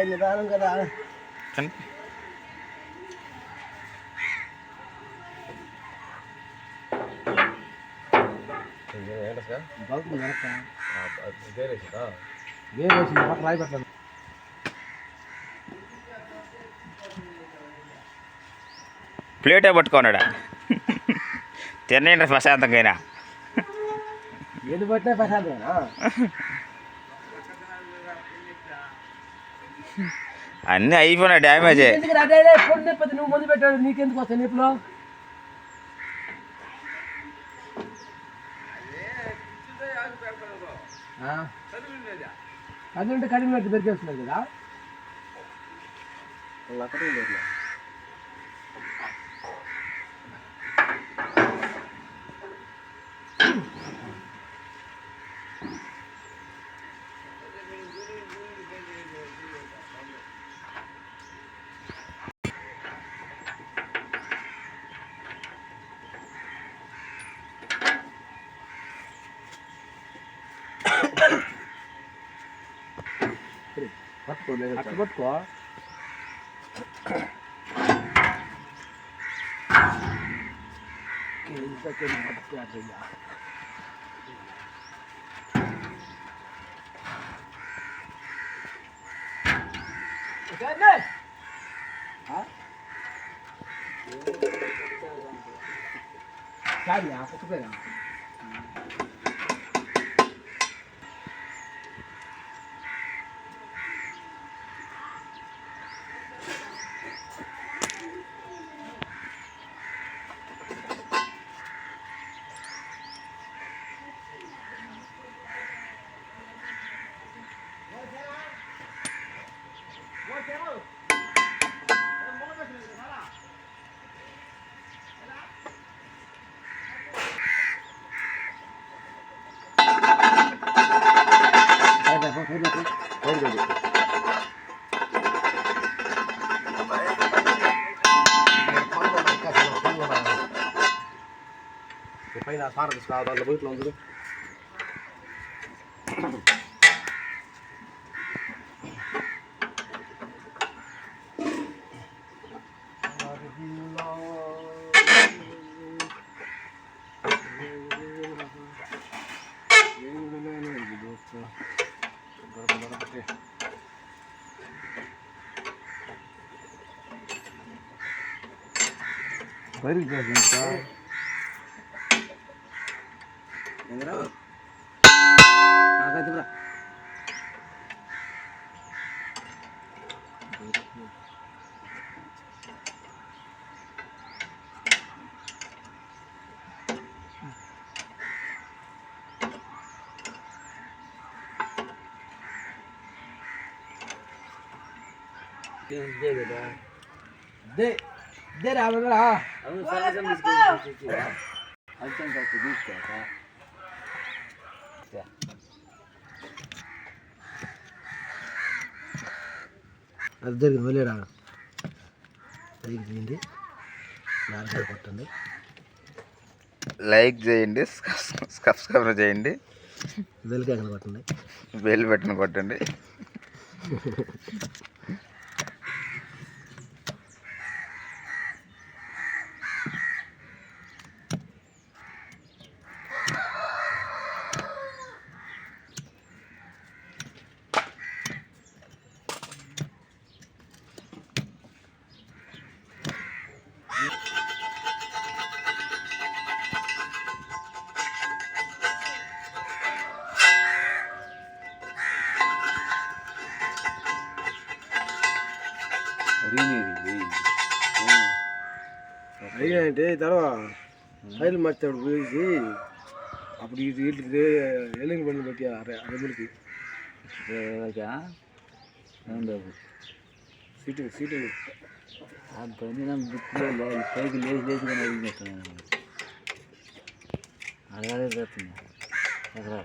నిదానం కదా ప్లేటే పట్టుకోనాడా తినండి ప్రశాంతంగా ఏది పట్టినా ప్రశాంతంగా అన్నీ అయిపోయినాయి డ్యామేజ్ నువ్వు ముందు పెట్టాడు నీకెందుకు వస్తాయి నిప్పులో అది ఉంటే కడిగినట్టు దొరికేస్తున్నారు కదా అట్లా పట్టుకో పైన సార్ తీసుకురా దాంట్లో బయటలో ఉంది బయటికి ఇంకా దే రాబోరా అవును సగం తీసుకో అల్చం కాస్త తీసుకోక అది జరిగింది వెళ్ళాడా లైక్ చేయండి నాలుగు కొట్టండి లైక్ చేయండి సబ్స్క్రైబ్ చేయండి బెల్ కేకలు కొట్టండి బెల్ బటన్ కొట్టండి అయ్యా అంటే తర్వాత రైలు మర్చాడు పోయేసి అప్పుడు వీటికి ఎల్లింగ్ బండి పెట్టి రెమ్ములకి సీటు ఆ బండి నాకు గుర్తులో పైకి లేచి లేచిగా అడిగినట్టున్నాను అడగాలి పోతుంది ఎక్కడ